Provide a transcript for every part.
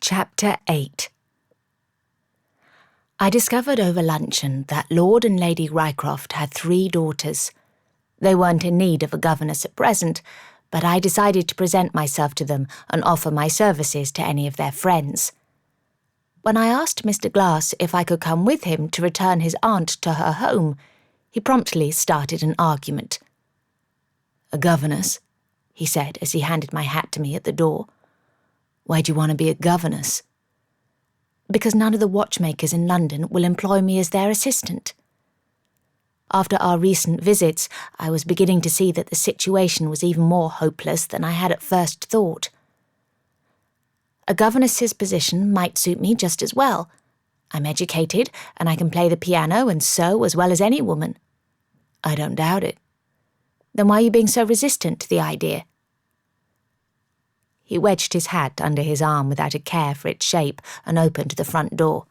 Chapter 8. I discovered over luncheon that Lord and Lady Rycroft had 3 daughters. They weren't in need of a governess at present, but I decided to present myself to them and offer my services to any of their friends. When I asked Mr. Glass if I could come with him to return his aunt to her home, he promptly started an argument. "A governess?" he said as he handed my hat to me at the door. "Why do you want to be a governess?" "Because none of the watchmakers in London will employ me as their assistant." After our recent visits, I was beginning to see that the situation was even more hopeless than I had at first thought. A governess's position might suit me just as well. I'm educated, and I can play the piano and sew as well as any woman. "I don't doubt it." "Then why are you being so resistant to the idea?" He wedged his hat under his arm without a care for its shape and opened the front door.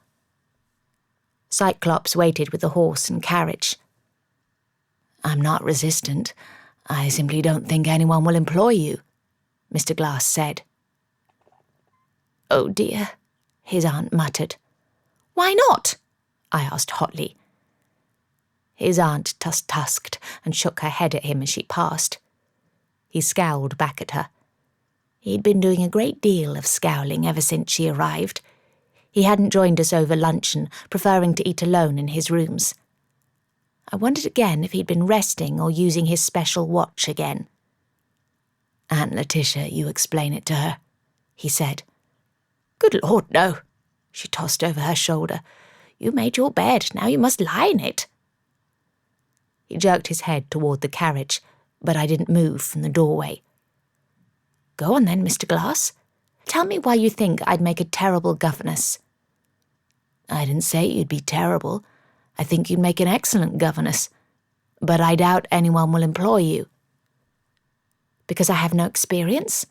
Cyclops waited with the horse and carriage. "I'm not resistant. I simply don't think anyone will employ you," Mr. Glass said. "Oh dear," his aunt muttered. "Why not?" I asked hotly. His aunt tusked and shook her head at him as she passed. He scowled back at her. He'd been doing a great deal of scowling ever since she arrived. He hadn't joined us over luncheon, preferring to eat alone in his rooms. I wondered again if he'd been resting or using his special watch again. "Aunt Letitia, you explain it to her," he said. "Good Lord, no," she tossed over her shoulder. "You made your bed, now you must lie in it." He jerked his head toward the carriage, but I didn't move from the doorway. "Go on then, Mr. Glass. Tell me why you think I'd make a terrible governess." "I didn't say you'd be terrible. I think you'd make an excellent governess. But I doubt anyone will employ you." "Because I have no experience?"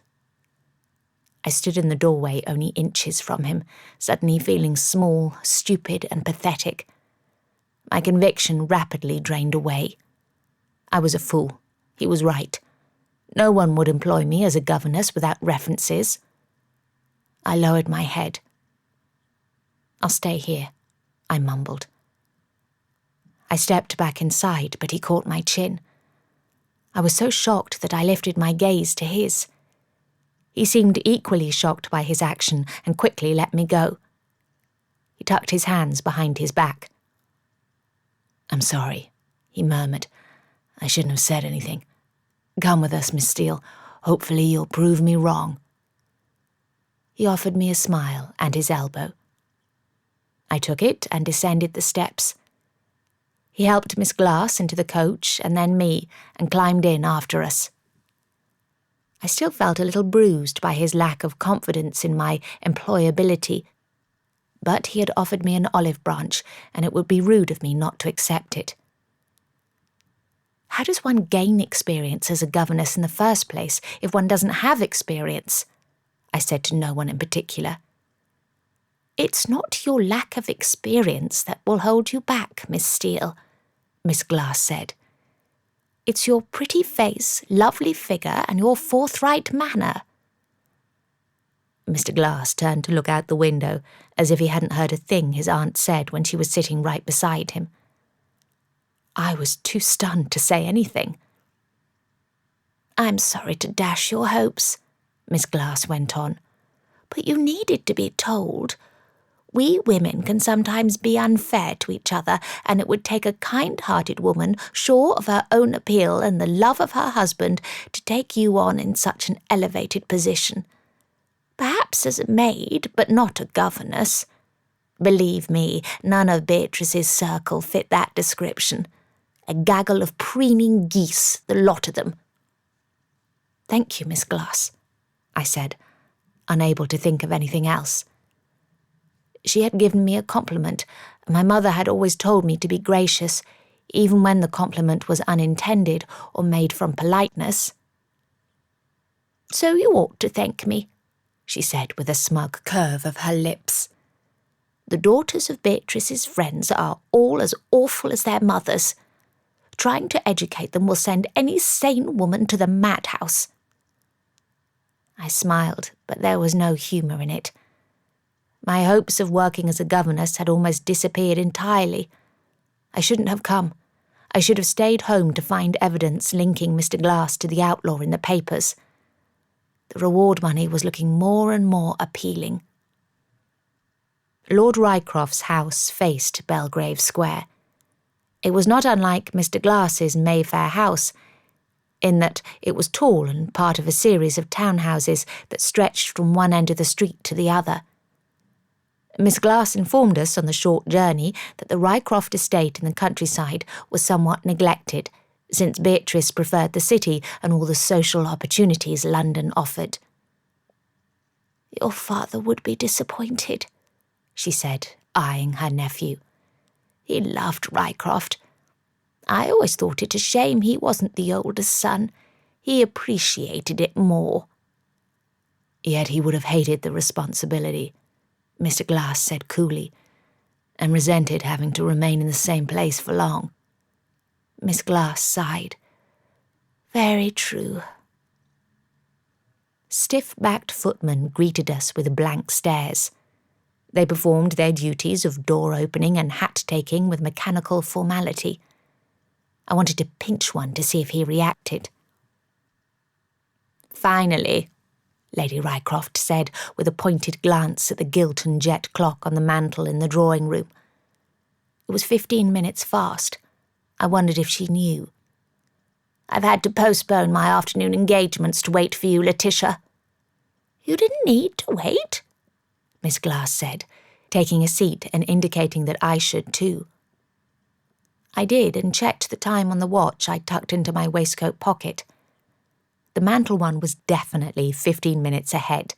I stood in the doorway only inches from him, suddenly feeling small, stupid, and pathetic. My conviction rapidly drained away. I was a fool. He was right. No one would employ me as a governess without references. I lowered my head. "I'll stay here," I mumbled. I stepped back inside, but he caught my chin. I was so shocked that I lifted my gaze to his. He seemed equally shocked by his action and quickly let me go. He tucked his hands behind his back. "I'm sorry," he murmured. "I shouldn't have said anything. Come with us, Miss Steele. Hopefully you'll prove me wrong." He offered me a smile and his elbow. I took it and descended the steps. He helped Miss Glass into the coach and then me and climbed in after us. I still felt a little bruised by his lack of confidence in my employability, but he had offered me an olive branch and it would be rude of me not to accept it. How does one gain experience as a governess in the first place if one doesn't have experience? I said to no one in particular. "It's not your lack of experience that will hold you back, Miss Steele," Miss Glass said. "It's your pretty face, lovely figure, and your forthright manner." Mr. Glass turned to look out the window, as if he hadn't heard a thing his aunt said when she was sitting right beside him. I was too stunned to say anything. "I'm sorry to dash your hopes," Miss Glass went on, "but you needed to be told. We women can sometimes be unfair to each other, and it would take a kind-hearted woman, sure of her own appeal and the love of her husband, to take you on in such an elevated position. Perhaps as a maid, but not a governess. Believe me, none of Beatrice's circle fit that description. A gaggle of preening geese, the lot of them." "Thank you, Miss Glass," I said, unable to think of anything else. She had given me a compliment, and my mother had always told me to be gracious, even when the compliment was unintended or made from politeness. "So you ought to thank me," she said with a smug curve of her lips. "The daughters of Beatrice's friends are all as awful as their mothers. Trying to educate them will send any sane woman to the madhouse." I smiled, but there was no humour in it. My hopes of working as a governess had almost disappeared entirely. I shouldn't have come. I should have stayed home to find evidence linking Mr. Glass to the outlaw in the papers. The reward money was looking more and more appealing. Lord Rycroft's house faced Belgrave Square. It was not unlike Mr. Glass's Mayfair house, in that it was tall and part of a series of townhouses that stretched from one end of the street to the other. Miss Glass informed us on the short journey that the Rycroft estate in the countryside was somewhat neglected, since Beatrice preferred the city and all the social opportunities London offered. "Your father would be disappointed," she said, eyeing her nephew. "He loved Rycroft. I always thought it a shame he wasn't the oldest son. He appreciated it more." "Yet he would have hated the responsibility," Mr. Glass said coolly, "and resented having to remain in the same place for long." Miss Glass sighed. "Very true." Stiff-backed footmen greeted us with blank stares. They performed their duties of door-opening and hat-taking with mechanical formality. I wanted to pinch one to see if he reacted. "Finally," Lady Rycroft said, with a pointed glance at the gilt and jet clock on the mantel in the drawing-room. It was 15 minutes fast. I wondered if she knew. "I've had to postpone my afternoon engagements to wait for you, Letitia." "You didn't need to wait," Miss Glass said, taking a seat and indicating that I should too. I did, and checked the time on the watch I tucked into my waistcoat pocket. The mantel one was definitely 15 minutes ahead.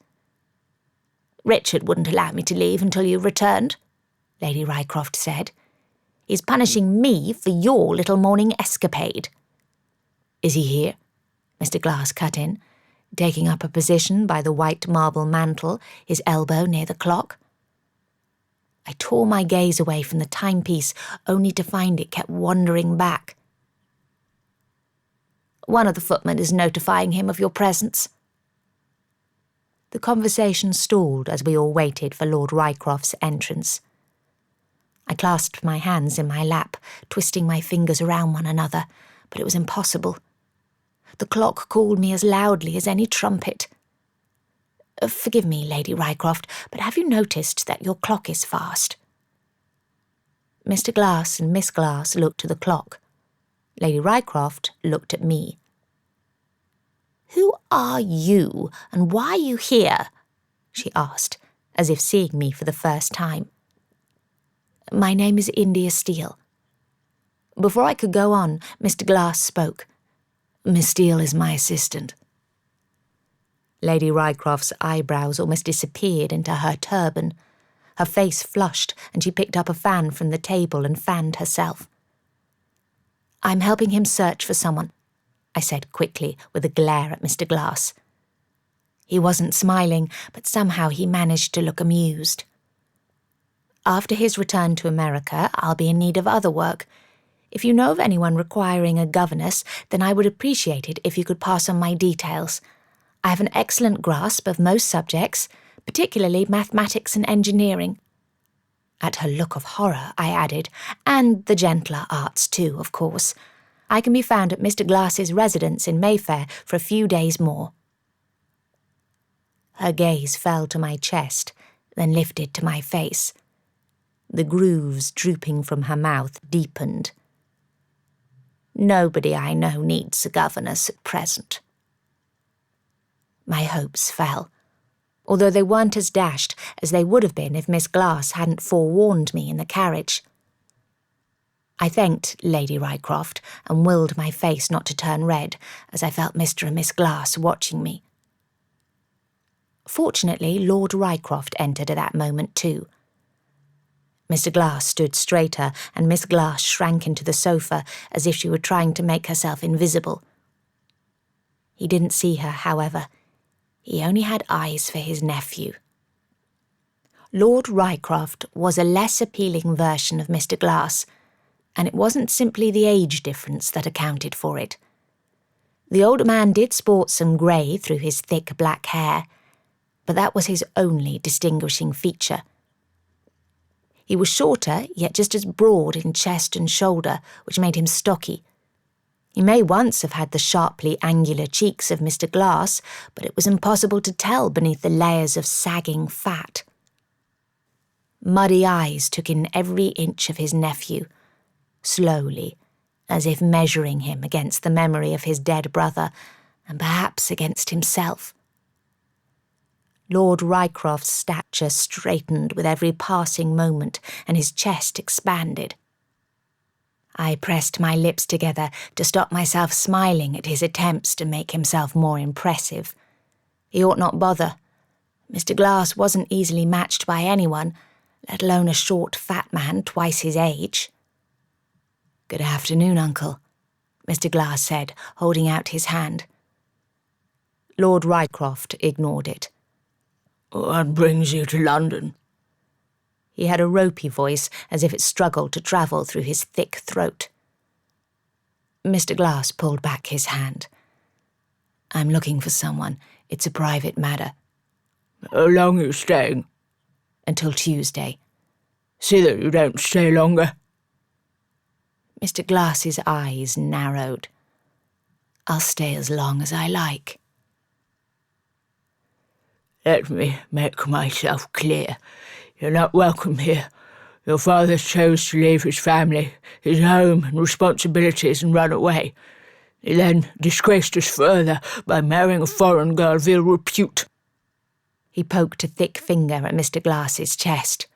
"Richard wouldn't allow me to leave until you returned," Lady Rycroft said. "He's punishing me for your little morning escapade." "Is he here?" Mr. Glass cut in, taking up a position by the white marble mantel, his elbow near the clock. I tore my gaze away from the timepiece, only to find it kept wandering back. "One of the footmen is notifying him of your presence." The conversation stalled as we all waited for Lord Rycroft's entrance. I clasped my hands in my lap, twisting my fingers around one another, but it was impossible. The clock called me as loudly as any trumpet. "Forgive me, Lady Rycroft, but have you noticed that your clock is fast?" Mr. Glass and Miss Glass looked to the clock. Lady Rycroft looked at me. "Who are you, and why are you here?" she asked, as if seeing me for the first time. "My name is India Steele." Before I could go on, Mr. Glass spoke. "Miss Steele is my assistant." Lady Rycroft's eyebrows almost disappeared into her turban. Her face flushed, and she picked up a fan from the table and fanned herself. "I'm helping him search for someone," I said quickly, with a glare at Mr. Glass. He wasn't smiling, but somehow he managed to look amused. "After his return to America, I'll be in need of other work. If you know of anyone requiring a governess, then I would appreciate it if you could pass on my details. I have an excellent grasp of most subjects, particularly mathematics and engineering." At her look of horror, I added, "and the gentler arts too, of course. I can be found at Mr. Glass's residence in Mayfair for a few days more." Her gaze fell to my chest, then lifted to my face. The grooves drooping from her mouth deepened. "Nobody I know needs a governess at present." My hopes fell, although they weren't as dashed as they would have been if Miss Glass hadn't forewarned me in the carriage. I thanked Lady Rycroft and willed my face not to turn red as I felt Mr. and Miss Glass watching me. Fortunately, Lord Rycroft entered at that moment too. Mr. Glass stood straighter, and Miss Glass shrank into the sofa as if she were trying to make herself invisible. He didn't see her, however. He only had eyes for his nephew. Lord Rycroft was a less appealing version of Mr. Glass, and it wasn't simply the age difference that accounted for it. The older man did sport some grey through his thick black hair, but that was his only distinguishing feature. He was shorter, yet just as broad in chest and shoulder, which made him stocky. He may once have had the sharply angular cheeks of Mr. Glass, but it was impossible to tell beneath the layers of sagging fat. Muddy eyes took in every inch of his nephew, slowly, as if measuring him against the memory of his dead brother, and perhaps against himself. Lord Rycroft's stature straightened with every passing moment, and his chest expanded. I pressed my lips together to stop myself smiling at his attempts to make himself more impressive. He ought not bother. Mr. Glass wasn't easily matched by anyone, let alone a short, fat man twice his age. "Good afternoon, Uncle," Mr. Glass said, holding out his hand. Lord Rycroft ignored it. "What brings you to London?" He had a ropey voice, as if it struggled to travel through his thick throat. Mr. Glass pulled back his hand. "I'm looking for someone. It's a private matter." "How long are you staying?" "Until Tuesday." "See that you don't stay longer." Mr. Glass's eyes narrowed. "I'll stay as long as I like." "Let me make myself clear. You're not welcome here. Your father chose to leave his family, his home and responsibilities and run away. He then disgraced us further by marrying a foreign girl of ill repute." He poked a thick finger at Mr. Glass's chest.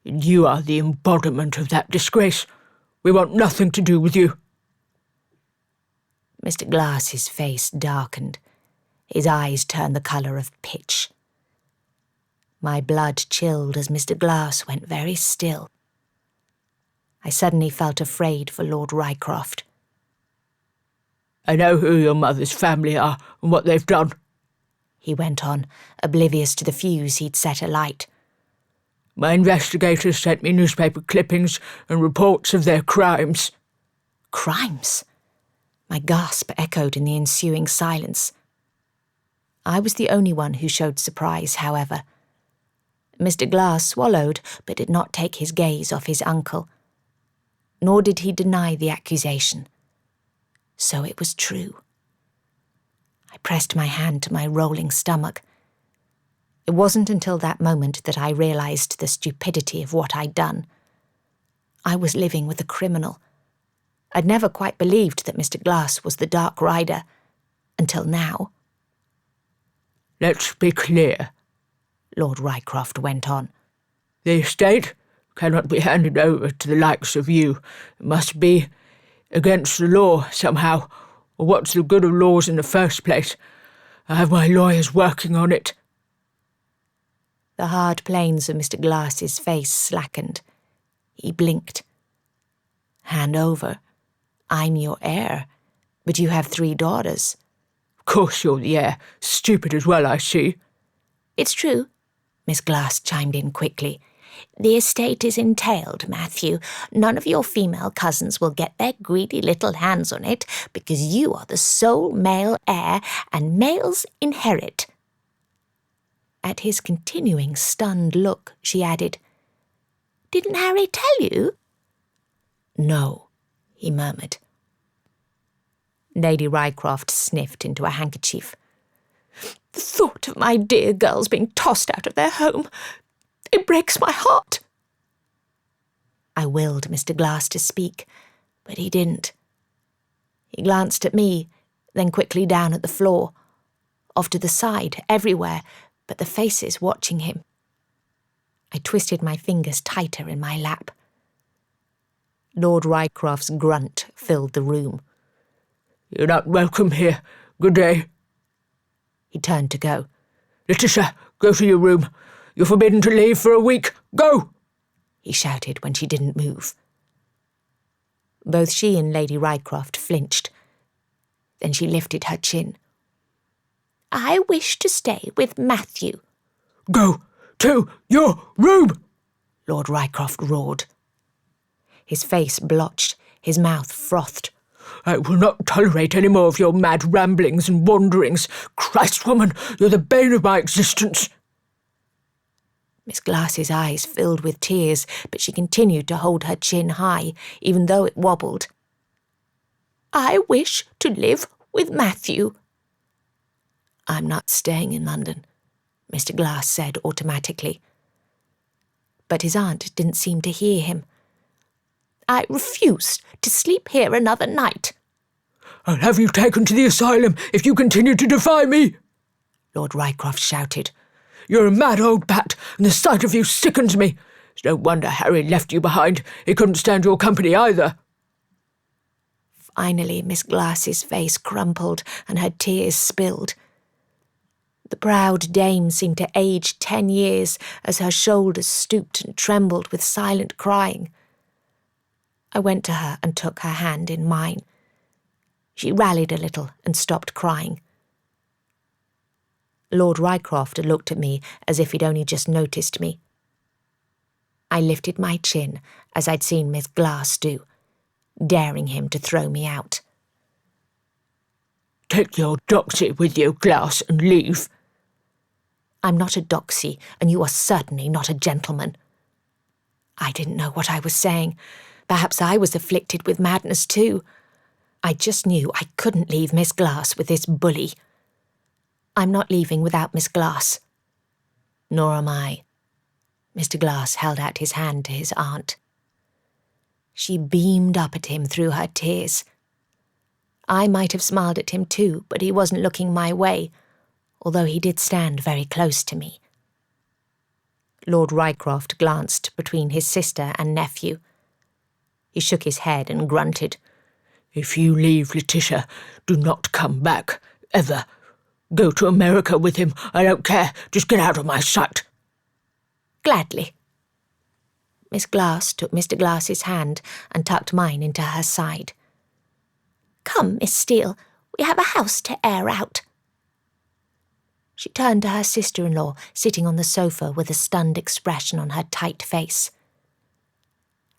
"You are the embodiment of that disgrace. We want nothing to do with you." Mr. Glass's face darkened. His eyes turned the colour of pitch. My blood chilled as Mr. Glass went very still. I suddenly felt afraid for Lord Rycroft. "I know who your mother's family are and what they've done," he went on, oblivious to the fuse he'd set alight. "My investigators sent me newspaper clippings and reports of their crimes." Crimes? My gasp echoed in the ensuing silence. I was the only one who showed surprise, however. Mr. Glass swallowed, but did not take his gaze off his uncle. Nor did he deny the accusation. So it was true. I pressed my hand to my rolling stomach. It wasn't until that moment that I realised the stupidity of what I'd done. I was living with a criminal. I'd never quite believed that Mr. Glass was the Dark Rider, until now. "Let's be clear," Lord Rycroft went on. "The estate cannot be handed over to the likes of you. It must be against the law somehow, or what's the good of laws in the first place? I have my lawyers working on it." The hard planes of Mr. Glass's face slackened. He blinked. "Hand over. I'm your heir, but you have 3 daughters." "Of course you're the heir. Stupid as well, I see." "It's true," Miss Glass chimed in quickly. "The estate is entailed, Matthew. None of your female cousins will get their greedy little hands on it because you are the sole male heir and males inherit." At his continuing stunned look, she added, "Didn't Harry tell you?" "No," he murmured. Lady Rycroft sniffed into a handkerchief. "The thought of my dear girls being tossed out of their home, it breaks my heart." I willed Mr. Glass to speak, but he didn't. He glanced at me, then quickly down at the floor, off to the side, everywhere, but the faces watching him. I twisted my fingers tighter in my lap. Lord Rycroft's grunt filled the room. "You're not welcome here. Good day." He turned to go. "Letitia, go to your room. You're forbidden to leave for a week. Go!" he shouted when she didn't move. Both she and Lady Rycroft flinched. Then she lifted her chin. "I wish to stay with Matthew." "Go to your room!" Lord Rycroft roared. His face blotched, his mouth frothed. "I will not tolerate any more of your mad ramblings and wanderings. Christ, woman, you're the bane of my existence." Miss Glass's eyes filled with tears, but she continued to hold her chin high, even though it wobbled. "I wish to live with Matthew." "I'm not staying in London," Mr. Glass said automatically. But his aunt didn't seem to hear him. "I refuse to sleep here another night." "I'll have you taken to the asylum if you continue to defy me," Lord Rycroft shouted. "You're a mad old bat, and the sight of you sickens me. It's no wonder Harry left you behind. He couldn't stand your company either." Finally, Miss Glass's face crumpled and her tears spilled. The proud dame seemed to age 10 years as her shoulders stooped and trembled with silent crying. I went to her and took her hand in mine. She rallied a little and stopped crying. Lord Rycroft looked at me as if he'd only just noticed me. I lifted my chin as I'd seen Miss Glass do, daring him to throw me out. "Take your doxy with you, Glass, and leave." "I'm not a doxy, and you are certainly not a gentleman." I didn't know what I was saying. Perhaps I was afflicted with madness too. I just knew I couldn't leave Miss Glass with this bully. "I'm not leaving without Miss Glass." "Nor am I." Mr. Glass held out his hand to his aunt. She beamed up at him through her tears. I might have smiled at him too, but he wasn't looking my way, although he did stand very close to me. Lord Rycroft glanced between his sister and nephew. He shook his head and grunted. "If you leave, Letitia, do not come back, ever. Go to America with him. I don't care. Just get out of my sight." "Gladly." Miss Glass took Mr. Glass's hand and tucked mine into her side. "Come, Miss Steele, we have a house to air out." She turned to her sister-in-law, sitting on the sofa with a stunned expression on her tight face.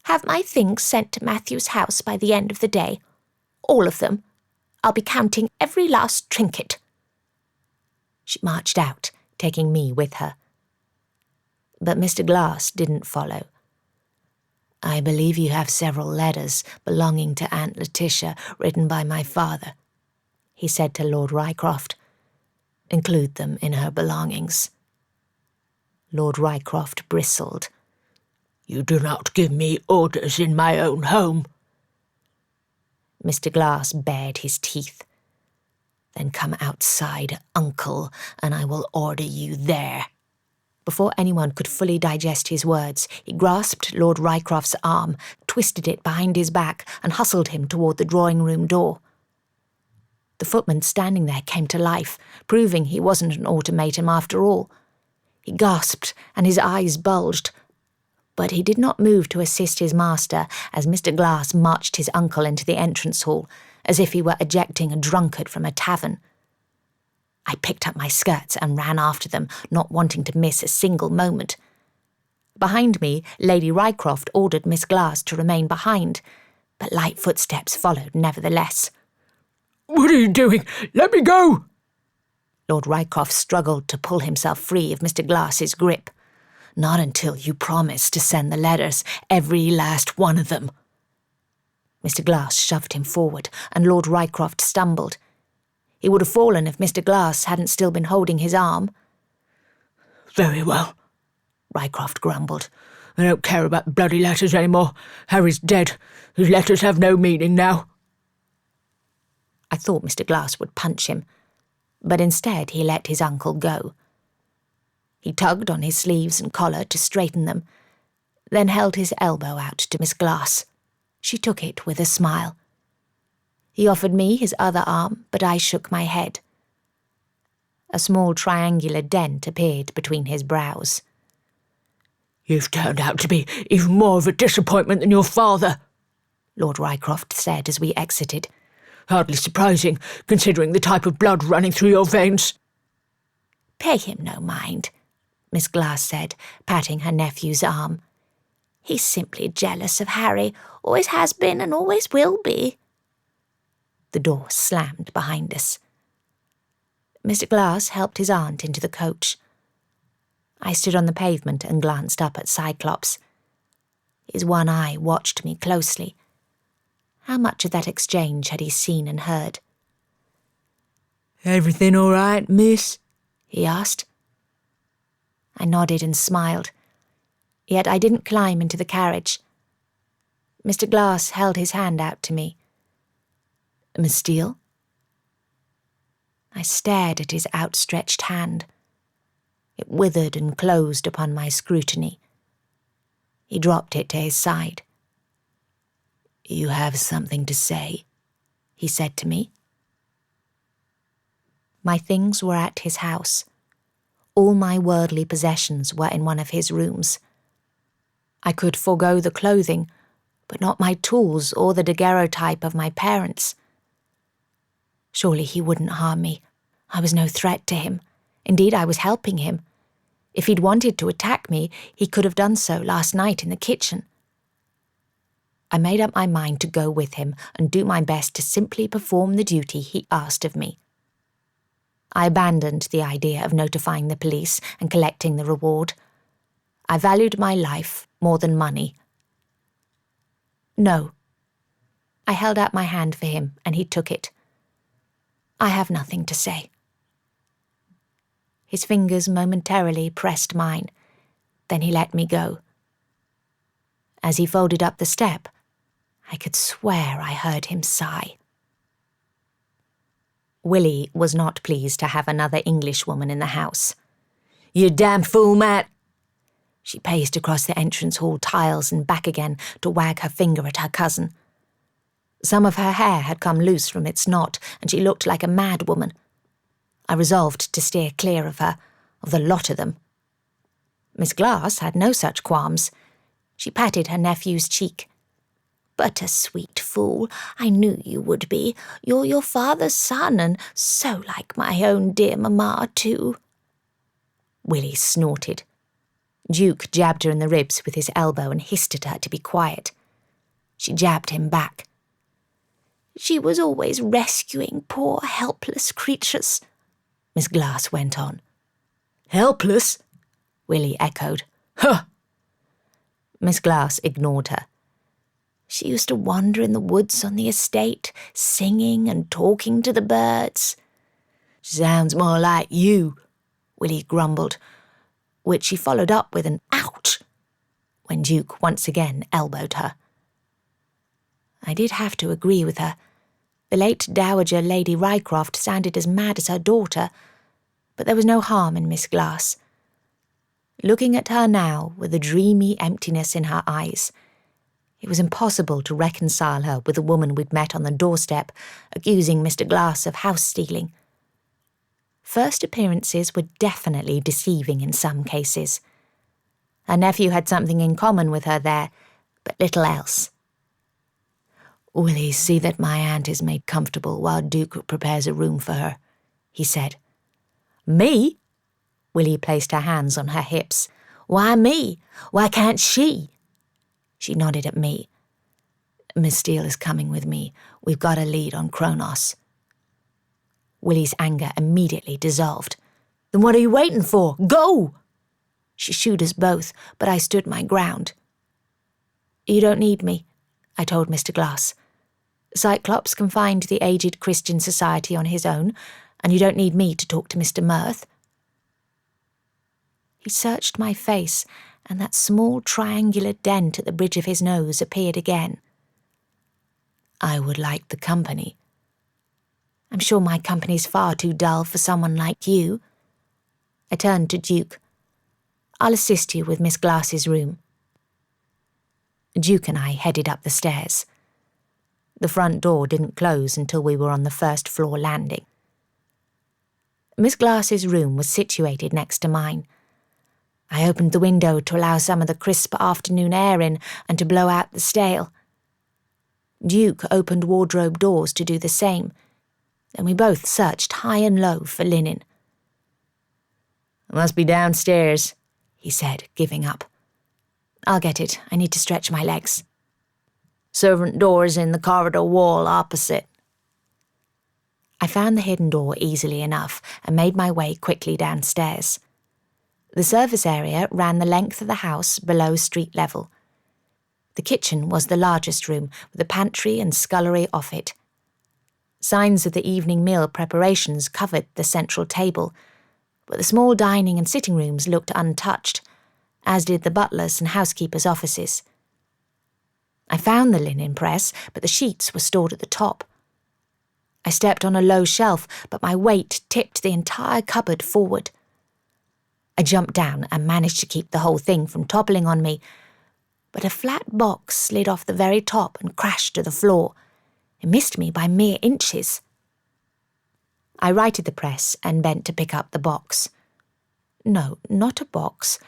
"Have my things sent to Matthew's house by the end of the day. All of them. I'll be counting every last trinket." She marched out, taking me with her. But Mr. Glass didn't follow. "I believe you have several letters belonging to Aunt Letitia written by my father," he said to Lord Rycroft. "Include them in her belongings." Lord Rycroft bristled. "You do not give me orders in my own home." Mr. Glass bared his teeth. "Then come outside, uncle, and I will order you there." Before anyone could fully digest his words, he grasped Lord Rycroft's arm, twisted it behind his back, and hustled him toward the drawing-room door. The footman standing there came to life, proving he wasn't an automaton after all. He gasped, and his eyes bulged. But he did not move to assist his master as Mr. Glass marched his uncle into the entrance hall, as if he were ejecting a drunkard from a tavern. I picked up my skirts and ran after them, not wanting to miss a single moment. Behind me, Lady Rycroft ordered Miss Glass to remain behind, but light footsteps followed nevertheless. "What are you doing? Let me go!" Lord Rycroft struggled to pull himself free of Mr. Glass's grip. "Not until you promise to send the letters, every last one of them." Mr. Glass shoved him forward, and Lord Rycroft stumbled. He would have fallen if Mr. Glass hadn't still been holding his arm. "Very well," Rycroft grumbled. "I don't care about bloody letters anymore. Harry's dead. His letters have no meaning now." I thought Mr. Glass would punch him, but instead he let his uncle go. He tugged on his sleeves and collar to straighten them, then held his elbow out to Miss Glass. She took it with a smile. He offered me his other arm, but I shook my head. A small triangular dent appeared between his brows. "You've turned out to be even more of a disappointment than your father," Lord Rycroft said as we exited. "Hardly surprising, considering the type of blood running through your veins." "Pay him no mind," Miss Glass said, patting her nephew's arm. "He's simply jealous of Harry, always has been and always will be." The door slammed behind us. Mr. Glass helped his aunt into the coach. I stood on the pavement and glanced up at Cyclops. His one eye watched me closely. How much of that exchange had he seen and heard? "Everything all right, miss?" he asked. I nodded and smiled, yet I didn't climb into the carriage. Mr. Glass held his hand out to me. "Miss Steele?" I stared at his outstretched hand. It withered and closed upon my scrutiny. He dropped it to his side. "You have something to say?" he said to me. My things were at his house. All my worldly possessions were in one of his rooms. I could forego the clothing, but not my tools or the daguerreotype of my parents. Surely he wouldn't harm me. I was no threat to him. Indeed, I was helping him. If he'd wanted to attack me, he could have done so last night in the kitchen. I made up my mind to go with him and do my best to simply perform the duty he asked of me. I abandoned the idea of notifying the police and collecting the reward. I valued my life more than money. "No." I held out my hand for him, and he took it. "I have nothing to say." His fingers momentarily pressed mine. Then he let me go. As he folded up the step, I could swear I heard him sigh. Willie was not pleased to have another Englishwoman in the house. "You damn fool, Matt!" She paced across the entrance hall tiles and back again to wag her finger at her cousin. Some of her hair had come loose from its knot, and she looked like a mad woman. I resolved to steer clear of her, of the lot of them. Miss Glass had no such qualms. She patted her nephew's cheek. "But a sweet fool, I knew you would be. You're your father's son, and so like my own dear mamma, too." Willie snorted. Duke jabbed her in the ribs with his elbow and hissed at her to be quiet. She jabbed him back. "She was always rescuing poor, helpless creatures," Miss Glass went on. "Helpless?" Willie echoed. "Huh!" Miss Glass ignored her. "She used to wander in the woods on the estate, singing and talking to the birds." "Sounds more like you," Willie grumbled, which she followed up with an "ouch" when Duke once again elbowed her. I did have to agree with her. The late Dowager Lady Rycroft sounded as mad as her daughter, but there was no harm in Miss Glass. Looking at her now, with a dreamy emptiness in her eyes, it was impossible to reconcile her with the woman we'd met on the doorstep, accusing Mr. Glass of house-stealing. First appearances were definitely deceiving in some cases. Her nephew had something in common with her there, but little else. "Willie, see that my aunt is made comfortable while Duke prepares a room for her," he said. "Me?" Willie placed her hands on her hips. "Why me? Why can't she?" She nodded at me. "Miss Steele is coming with me. We've got a lead on Kronos." Willie's anger immediately dissolved. "Then what are you waiting for? Go!" She shooed us both, but I stood my ground. "You don't need me," I told Mr. Glass. "Cyclops can find the Aged Christian Society on his own, and you don't need me to talk to Mr. Mirth." He searched my face, and that small triangular dent at the bridge of his nose appeared again. "I would like the company." "I'm sure my company's far too dull for someone like you." I turned to Duke. "I'll assist you with Miss Glass's room." Duke and I headed up the stairs. The front door didn't close until we were on the first-floor landing. Miss Glass's room was situated next to mine. I opened the window to allow some of the crisp afternoon air in and to blow out the stale. Duke opened wardrobe doors to do the same. Then we both searched high and low for linen. "Must be downstairs," he said, giving up. "I'll get it. I need to stretch my legs." "Servant door's in the corridor wall opposite." I found the hidden door easily enough and made my way quickly downstairs. The service area ran the length of the house below street level. The kitchen was the largest room, with a pantry and scullery off it. Signs of the evening meal preparations covered the central table, but the small dining and sitting rooms looked untouched, as did the butler's and housekeeper's offices. I found the linen press, but the sheets were stored at the top. I stepped on a low shelf, but my weight tipped the entire cupboard forward. I jumped down and managed to keep the whole thing from toppling on me, but a flat box slid off the very top and crashed to the floor. It missed me by mere inches. I righted the press and bent to pick up the box. No, not a box.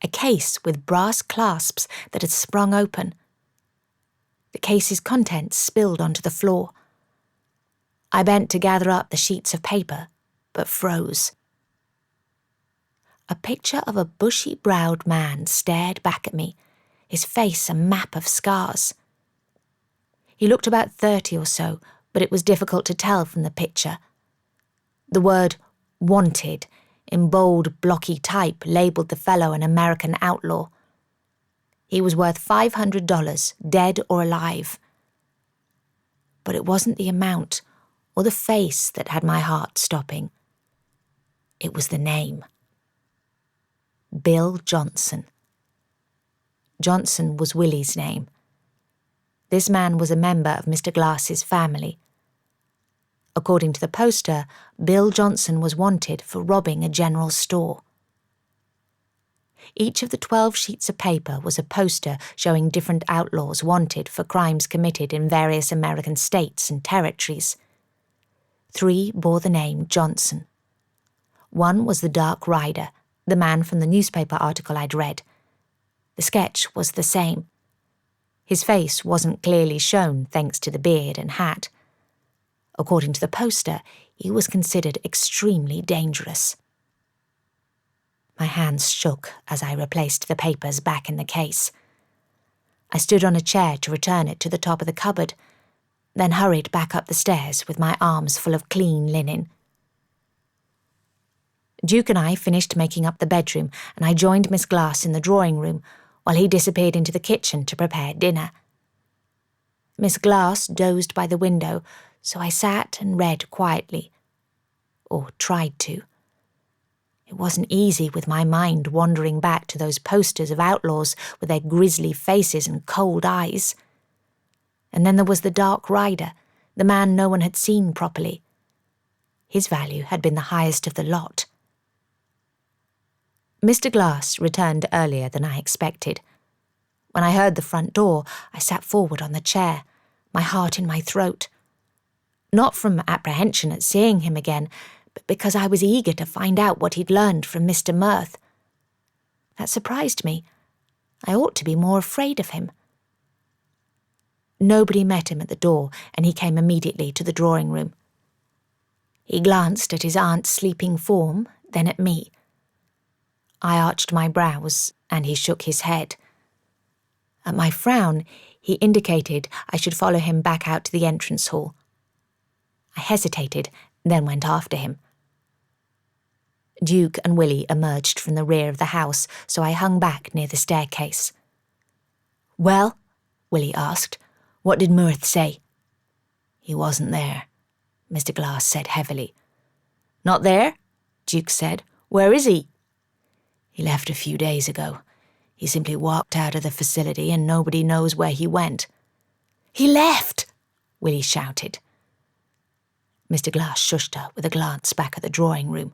A case with brass clasps that had sprung open. The case's contents spilled onto the floor. I bent to gather up the sheets of paper, but froze. A picture of a bushy-browed man stared back at me, his face a map of scars. He looked about 30 or so, but it was difficult to tell from the picture. The word "wanted" in bold, blocky type labelled the fellow an American outlaw. He was worth $500, dead or alive. But it wasn't the amount or the face that had my heart stopping. It was the name. Bill Johnson. Johnson was Willie's name. This man was a member of Mr. Glass's family. According to the poster, Bill Johnson was wanted for robbing a general store. Each of the 12 sheets of paper was a poster showing different outlaws wanted for crimes committed in various American states and territories. 3 bore the name Johnson. One was the Dark Rider, the man from the newspaper article I'd read. The sketch was the same. His face wasn't clearly shown thanks to the beard and hat. According to the poster, he was considered extremely dangerous. My hands shook as I replaced the papers back in the case. I stood on a chair to return it to the top of the cupboard, then hurried back up the stairs with my arms full of clean linen. Duke and I finished making up the bedroom, and I joined Miss Glass in the drawing room, while he disappeared into the kitchen to prepare dinner. Miss Glass dozed by the window, so I sat and read quietly. Or tried to. It wasn't easy with my mind wandering back to those posters of outlaws with their grisly faces and cold eyes. And then there was the Dark Rider, the man no one had seen properly. His value had been the highest of the lot. Mr. Glass returned earlier than I expected. When I heard the front door, I sat forward on the chair, my heart in my throat. Not from apprehension at seeing him again, but because I was eager to find out what he'd learned from Mr. Mirth. That surprised me. I ought to be more afraid of him. Nobody met him at the door, and he came immediately to the drawing room. He glanced at his aunt's sleeping form, then at me. I arched my brows, and he shook his head. At my frown, he indicated I should follow him back out to the entrance hall. I hesitated, then went after him. Duke and Willie emerged from the rear of the house, so I hung back near the staircase. "Well?" Willie asked. "What did Mirth say?" "He wasn't there," Mr. Glass said heavily. "Not there?" Duke said. "Where is he?" "He left a few days ago. He simply walked out of the facility and nobody knows where he went." "He left!" Willie shouted. Mr. Glass shushed her with a glance back at the drawing room.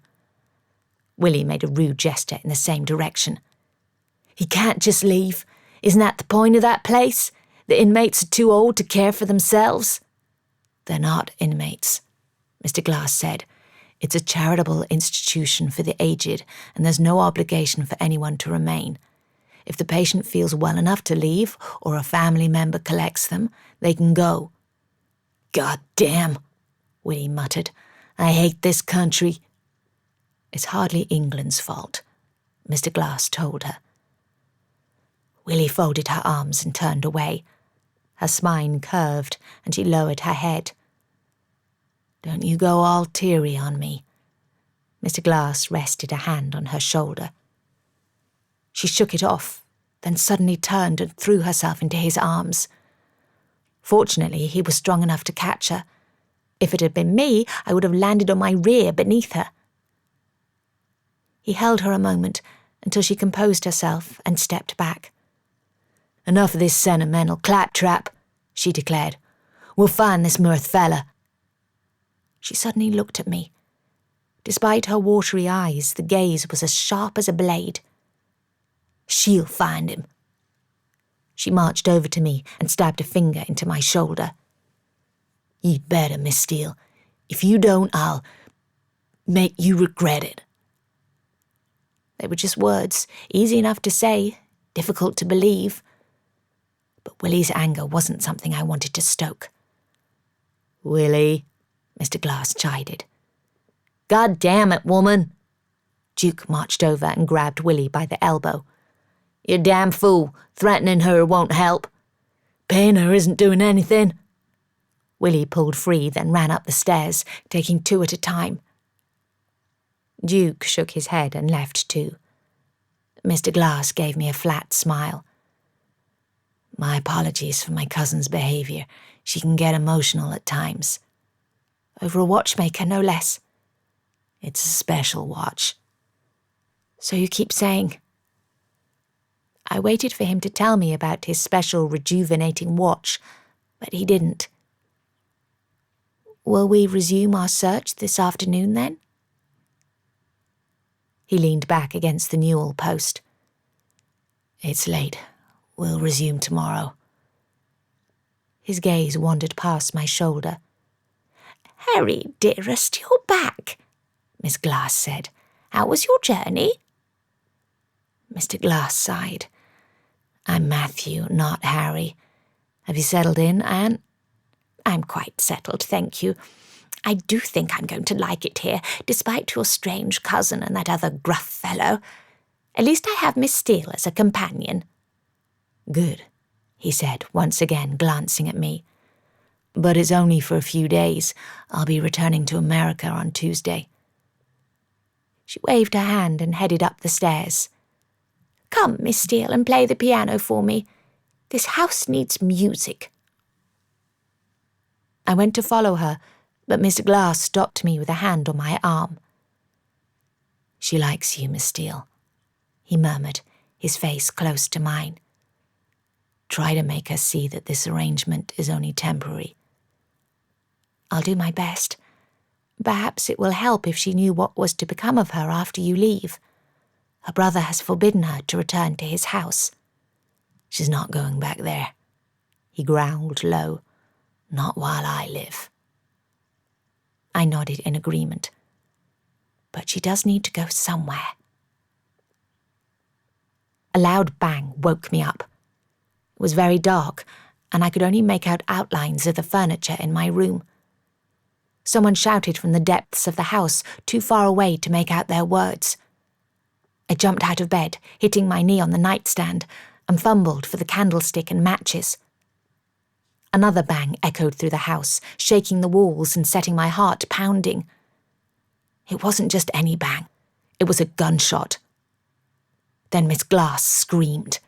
Willie made a rude gesture in the same direction. "He can't just leave. Isn't that the point of that place? The inmates are too old to care for themselves." "They're not inmates," Mr. Glass said. "It's a charitable institution for the aged, and there's no obligation for anyone to remain. If the patient feels well enough to leave, or a family member collects them, they can go." "God damn," Willie muttered. "I hate this country." "It's hardly England's fault," Mr. Glass told her. Willie folded her arms and turned away. Her spine curved, and she lowered her head. "Don't you go all teary on me." Mr. Glass rested a hand on her shoulder. She shook it off, then suddenly turned and threw herself into his arms. Fortunately, he was strong enough to catch her. If it had been me, I would have landed on my rear beneath her. He held her a moment until she composed herself and stepped back. "Enough of this sentimental claptrap," she declared. "We'll find this Mirth fella." She suddenly looked at me. Despite her watery eyes, the gaze was as sharp as a blade. "She'll find him." She marched over to me and stabbed a finger into my shoulder. "You'd better, Miss Steele. If you don't, I'll make you regret it." They were just words, easy enough to say, difficult to believe. But Willie's anger wasn't something I wanted to stoke. "Willie," Mr. Glass chided. "God damn it, woman!" Duke marched over and grabbed Willie by the elbow. "You damn fool. Threatening her won't help. Paying her isn't doing anything." Willie pulled free, then ran up the stairs, taking 2 at a time. Duke shook his head and left too. Mr. Glass gave me a flat smile. "My apologies for my cousin's behaviour. She can get emotional at times." Over a watchmaker, no less. "It's a special watch." "So you keep saying." I waited for him to tell me about his special rejuvenating watch, but he didn't. "Will we resume our search this afternoon, then?" He leaned back against the newel post. "It's late. We'll resume tomorrow." His gaze wandered past my shoulder. "Harry, dearest, you're back," Miss Glass said. "How was your journey?" Mr. Glass sighed. "I'm Matthew, not Harry. Have you settled in, Anne?" "I'm quite settled, thank you. I do think I'm going to like it here, despite your strange cousin and that other gruff fellow. At least I have Miss Steele as a companion." "Good," he said, once again glancing at me. "But it's only for a few days. I'll be returning to America on Tuesday." She waved her hand and headed up the stairs. "Come, Miss Steele, and play the piano for me. This house needs music." I went to follow her, but Mr. Glass stopped me with a hand on my arm. "She likes you, Miss Steele," he murmured, his face close to mine. "Try to make her see that this arrangement is only temporary." "I'll do my best. Perhaps it will help if she knew what was to become of her after you leave. Her brother has forbidden her to return to his house." "She's not going back there," he growled low. "Not while I live." I nodded in agreement. But she does need to go somewhere. A loud bang woke me up. It was very dark, and I could only make out outlines of the furniture in my room. Someone shouted from the depths of the house, too far away to make out their words. I jumped out of bed, hitting my knee on the nightstand, and fumbled for the candlestick and matches. Another bang echoed through the house, shaking the walls and setting my heart pounding. It wasn't just any bang. It was a gunshot. Then Miss Glass screamed.